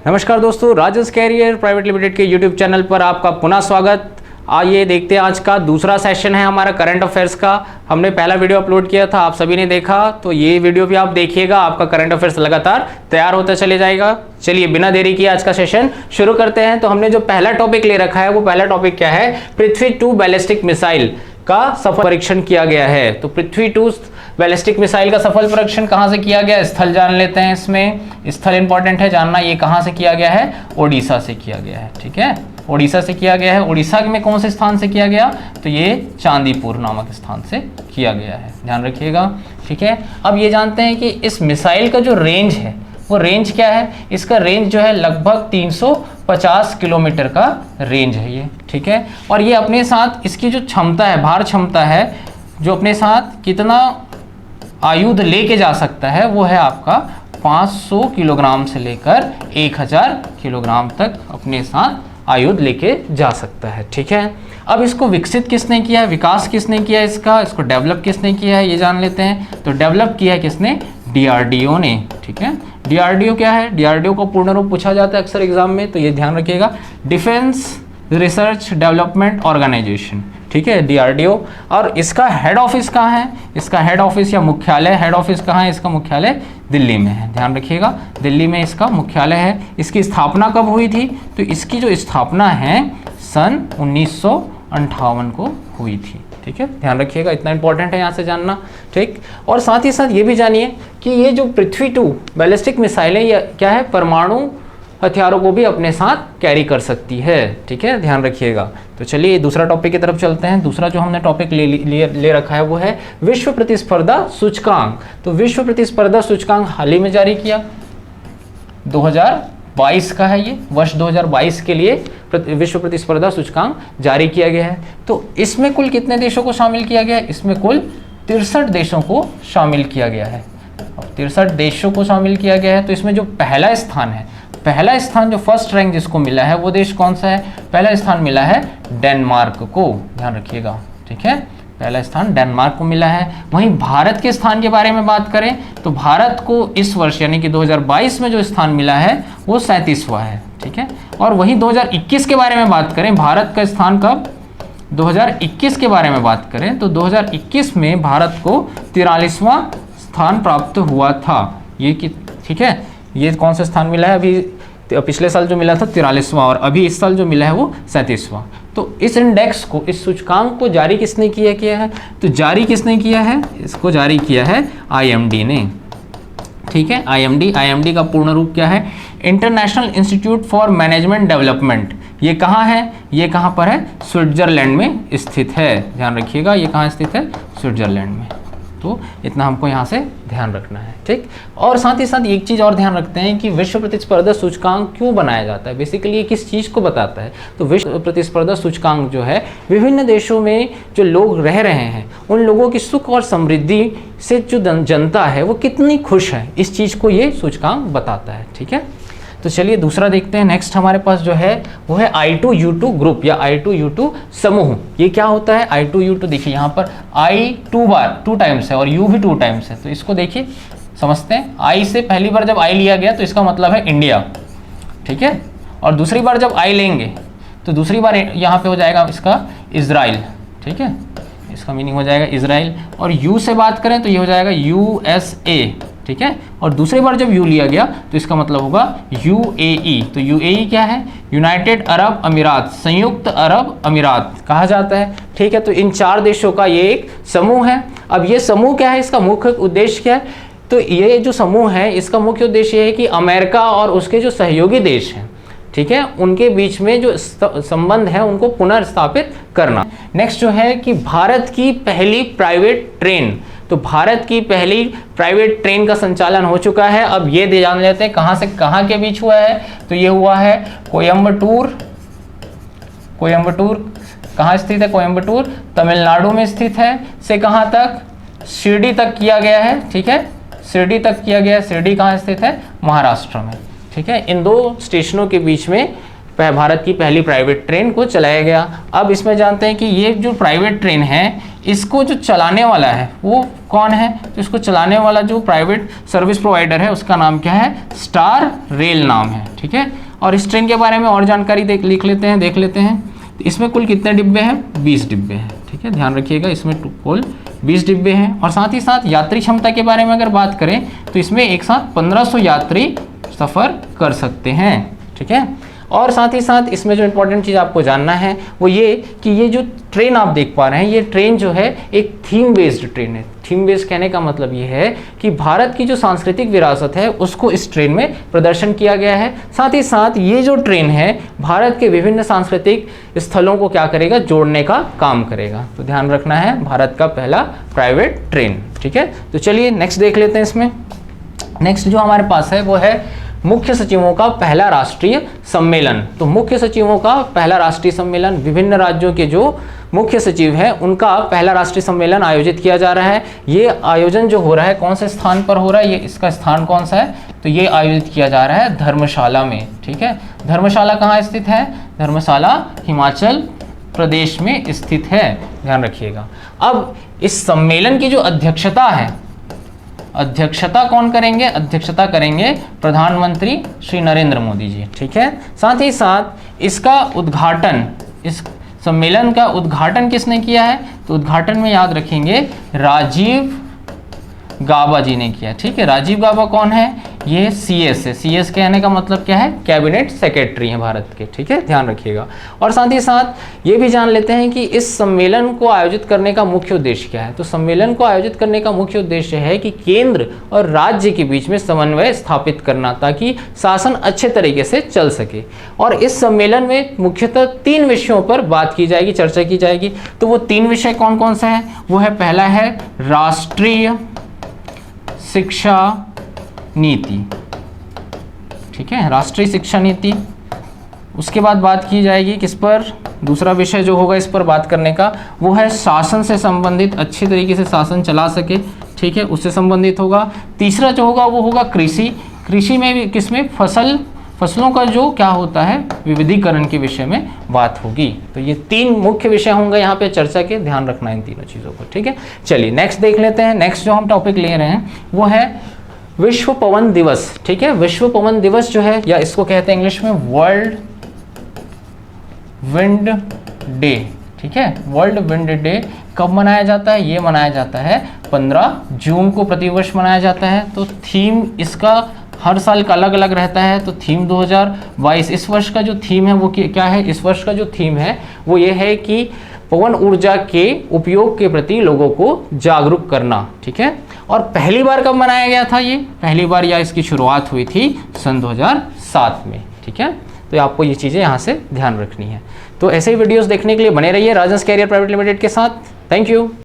नमस्कार दोस्तों, राजस career private limited के यूट्यूब चैनल पर आपका पुनः स्वागत। आइए देखते हैं आज का दूसरा सेशन है हमारा करंट अफेयर्स का। हमने पहला वीडियो अपलोड किया था, आप सभी ने देखा, तो ये वीडियो भी आप देखिएगा। आपका करंट अफेयर्स लगातार तैयार होता चले जाएगा। चलिए बिना देरी किए आज का सेशन शुरू करते हैं। तो हमने जो पहला टॉपिक ले रखा है वो पहला टॉपिक क्या है, पृथ्वी 2 बैलिस्टिक मिसाइल का सफल परीक्षण किया गया है। तो पृथ्वी 2 बैलिस्टिक मिसाइल का सफल परीक्षण कहां से किया गया, स्थल जान लेते हैं। इसमें स्थल इंपॉर्टेंट है जानना, ये कहां से किया गया है, ओडिशा से किया गया है। ठीक है, ओडिशा से किया गया है। ओडिशा में कौन से स्थान से किया गया, तो ये चांदीपुर नामक स्थान से किया गया है, ध्यान रखिएगा। ठीक है, अब ये जानते हैं कि इस मिसाइल का जो रेंज है वो रेंज क्या है। इसका रेंज जो है लगभग 350 किलोमीटर का रेंज है ये। ठीक है, और ये अपने साथ इसकी जो क्षमता है, भार क्षमता है, जो अपने साथ कितना आयुध लेके जा सकता है वो है आपका 500 किलोग्राम से लेकर 1000 किलोग्राम तक अपने साथ आयुध लेके जा सकता है। ठीक है, अब इसको विकसित किसने किया है, विकास किसने किया है इसको डेवलप किसने किया है, ये जान लेते हैं। तो डेवलप किया है किसने, डीआरडीओ ने। ठीक है, डीआरडीओ क्या है, डीआरडीओ का पूर्ण रूप पूछा जाता है अक्सर एग्जाम में, तो ये ध्यान रखिएगा, डिफेंस रिसर्च डेवलपमेंट ऑर्गेनाइजेशन। ठीक है, डीआरडीओ। और इसका हेड ऑफिस कहाँ है, इसका हेड ऑफिस या मुख्यालय, हेड ऑफिस कहाँ है, इसका मुख्यालय दिल्ली में है, ध्यान रखिएगा, दिल्ली में इसका मुख्यालय है। इसकी स्थापना कब हुई थी, तो इसकी जो स्थापना है सन 1958 को हुई थी। ठीक है, ध्यान रखिएगा, इतना इंपॉर्टेंट है यहाँ से जानना। ठीक, और साथ ही साथ ये भी जानिए कि ये जो पृथ्वी 2 बैलिस्टिक मिसाइल है, ये क्या है, परमाणु हथियारों को भी अपने साथ कैरी कर सकती है। ठीक है, ध्यान रखिएगा। तो चलिए दूसरा टॉपिक की तरफ चलते हैं। दूसरा जो हमने टॉपिक ले रखा है वो है विश्व प्रतिस्पर्धा सूचकांक। तो विश्व प्रतिस्पर्धा सूचकांक हाल ही में जारी किया, 2022 का है ये, वर्ष 2022 के लिए विश्व प्रतिस्पर्धा सूचकांक जारी किया गया है। तो इसमें कुल कितने देशों को शामिल किया गया है, इसमें कुल 63 देशों को शामिल किया गया है। 63 देशों को शामिल किया गया है। तो इसमें जो पहला स्थान है, पहला स्थान जो फर्स्ट रैंक जिसको मिला है वो देश कौन सा है, पहला स्थान मिला है डेनमार्क को, ध्यान रखिएगा। ठीक है, पहला स्थान डेनमार्क को मिला है। वहीं भारत के स्थान के बारे में बात करें तो भारत को इस वर्ष यानी कि 2022 में जो स्थान मिला है वो 37वां है। ठीक है, और वहीं 2021 के बारे में बात करें, भारत का स्थान कब, 2021 के बारे में बात करें तो 2021 में भारत को 43वां स्थान प्राप्त हुआ था ये कि। ठीक है, ये कौन सा स्थान मिला है, अभी पिछले साल जो मिला था 43वां और अभी इस साल जो मिला है वो 37वां। तो इस इंडेक्स को, इस सूचकांक को जारी किसने किया है, तो जारी किसने किया है, इसको जारी किया है आईएमडी ने। ठीक है, आईएमडी का पूर्ण रूप क्या है, international institute for management development. ये कहाँ है, ये कहाँ पर है, स्विट्जरलैंड में स्थित है, ध्यान रखिएगा, ये कहाँ स्थित है, स्विट्जरलैंड में। तो इतना हमको यहाँ से ध्यान रखना है। ठीक, और साथ ही साथ एक चीज़ और ध्यान रखते हैं कि विश्व प्रतिस्पर्धा सूचकांक क्यों बनाया जाता है, बेसिकली ये किस चीज़ को बताता है। तो विश्व प्रतिस्पर्धा सूचकांक जो है विभिन्न देशों में जो लोग रह रहे हैं उन लोगों की सुख और समृद्धि से जो जनता है वो कितनी खुश है, इस चीज़ को ये सूचकांक बताता है। ठीक है, तो चलिए दूसरा देखते हैं। नेक्स्ट हमारे पास जो है वो है I2U2 ग्रुप या I2U2 समूह। ये क्या होता है I2U2, देखिए यहाँ पर I 2 टाइम्स है और U भी 2 टाइम्स है। तो इसको देखिए समझते हैं, I से पहली बार जब I लिया गया तो इसका मतलब है इंडिया। ठीक है, और दूसरी बार जब I लेंगे तो दूसरी बार यहाँ पे हो जाएगा इसका इजराइल। ठीक है, इसका मीनिंग हो जाएगा इजराइल। और U से बात करें तो ये हो जाएगा USA। ठीक है, और दूसरी बार जब यू लिया गया तो इसका मतलब होगा UAE। तो UAE क्या है, यूनाइटेड अरब अमीरात, संयुक्त अरब अमीरात कहा जाता है। ठीक है, तो इन 4 देशों का ये एक समूह है। अब ये समूह क्या है, इसका मुख्य उद्देश्य क्या है, तो ये जो समूह है इसका मुख्य उद्देश्य है कि अमेरिका और उसके जो सहयोगी देश हैं, ठीक है, उनके बीच में जो संबंध है उनको पुनर्स्थापित करना। नेक्स्ट जो है कि भारत की पहली प्राइवेट ट्रेन, तो भारत की पहली प्राइवेट ट्रेन का संचालन हो चुका है। अब ये जान लेते हैं कहाँ से कहाँ के बीच हुआ है, तो ये हुआ है कोयम्बटूर कहाँ स्थित है, कोयम्बटूर तमिलनाडु में स्थित है, से कहाँ तक, शिरडी तक किया गया है। ठीक है, शिरडी तक किया गया है। शिरडी कहाँ स्थित है, महाराष्ट्र में। ठीक है, इन 2 स्टेशनों के बीच में भारत की पहली प्राइवेट ट्रेन को चलाया गया। अब इसमें जानते हैं कि ये जो प्राइवेट ट्रेन है इसको जो चलाने वाला है वो कौन है, तो इसको चलाने वाला जो प्राइवेट सर्विस प्रोवाइडर है उसका नाम क्या है, स्टार रेल नाम है। ठीक है, और इस ट्रेन के बारे में और जानकारी देख लेते हैं। तो इसमें कुल कितने डिब्बे हैं, 20 डिब्बे हैं। ठीक है, ध्यान रखिएगा, इसमें कुल 20 डिब्बे हैं। और साथ ही साथ यात्री क्षमता के बारे में अगर बात करें तो इसमें एक साथ 1500 यात्री सफ़र कर सकते हैं। ठीक है, और साथ ही साथ इसमें जो इम्पोर्टेंट चीज़ आपको जानना है वो ये कि ये जो ट्रेन आप देख पा रहे हैं, ये ट्रेन जो है एक थीम बेस्ड ट्रेन है। थीम बेस्ड कहने का मतलब ये है कि भारत की जो सांस्कृतिक विरासत है उसको इस ट्रेन में प्रदर्शन किया गया है। साथ ही साथ ये जो ट्रेन है भारत के विभिन्न सांस्कृतिक स्थलों को क्या करेगा, जोड़ने का काम करेगा। तो ध्यान रखना है, भारत का पहला प्राइवेट ट्रेन। ठीक है, तो चलिए नेक्स्ट देख लेते हैं। इसमें नेक्स्ट जो हमारे पास है वो है मुख्य सचिवों का पहला राष्ट्रीय सम्मेलन। तो मुख्य सचिवों का पहला राष्ट्रीय सम्मेलन, विभिन्न राज्यों के जो मुख्य सचिव हैं उनका पहला राष्ट्रीय सम्मेलन आयोजित किया जा रहा है। ये आयोजन जो हो रहा है कौन से स्थान पर हो रहा है, ये इसका स्थान कौन सा है, तो ये आयोजित किया जा रहा है धर्मशाला में। ठीक है, धर्मशाला कहाँ स्थित है, धर्मशाला हिमाचल प्रदेश में स्थित है, ध्यान रखिएगा। अब इस सम्मेलन की जो अध्यक्षता है, अध्यक्षता कौन करेंगे, अध्यक्षता करेंगे प्रधानमंत्री श्री नरेंद्र मोदी जी। ठीक है, साथ ही साथ इसका उद्घाटन, इस सम्मेलन का उद्घाटन किसने किया है, तो उद्घाटन में याद रखेंगे राजीव गाबा जी ने किया। ठीक है, राजीव गाबा कौन है, ये CS है। CS कहने का मतलब क्या है, कैबिनेट सेक्रेटरी हैं भारत के। ठीक है, ध्यान रखिएगा। और साथ ही साथ ये भी जान लेते हैं कि इस सम्मेलन को आयोजित करने का मुख्य उद्देश्य क्या है। तो सम्मेलन को आयोजित करने का मुख्य उद्देश्य है कि केंद्र और राज्य के बीच में समन्वय स्थापित करना, ताकि शासन अच्छे तरीके से चल सके। और इस सम्मेलन में मुख्यतः 3 विषयों पर बात की जाएगी, चर्चा की जाएगी। तो वो 3 विषय कौन कौन से हैं, वो है, पहला है राष्ट्रीय शिक्षा नीति। ठीक है, राष्ट्रीय शिक्षा नीति। उसके बाद बात की जाएगी किस पर, दूसरा विषय जो होगा इस पर बात करने का वो है शासन से संबंधित, अच्छी तरीके से शासन चला सके। ठीक है, उससे संबंधित होगा। तीसरा जो होगा वो होगा कृषि। कृषि में भी किसमें, फसलों का जो क्या होता है विविधीकरण के विषय में बात होगी। तो ये 3 मुख्य विषय होंगे यहाँ पे चर्चा के, ध्यान रखना इन तीनों चीज़ों को। ठीक है, चलिए नेक्स्ट देख लेते हैं। नेक्स्ट जो हम टॉपिक ले रहे हैं वो है विश्व पवन दिवस। ठीक है, विश्व पवन दिवस जो है, या इसको कहते हैं इंग्लिश में वर्ल्ड विंड डे। ठीक है, वर्ल्ड विंड डे कब मनाया जाता है, ये मनाया जाता है 15 जून को प्रतिवर्ष मनाया जाता है। तो थीम इसका हर साल का अलग अलग रहता है। तो थीम 2022 इस वर्ष का जो थीम है वो क्या है, इस वर्ष का जो थीम है वो ये है कि पवन ऊर्जा के उपयोग के प्रति लोगों को जागरूक करना। ठीक है, और पहली बार कब मनाया गया था, ये पहली बार या इसकी शुरुआत हुई थी सन 2007 में। ठीक है, तो आपको ये चीज़ें यहाँ से ध्यान रखनी है। तो ऐसे ही वीडियोस देखने के लिए बने रहिए राजहंस कैरियर प्राइवेट लिमिटेड के साथ। Thank you.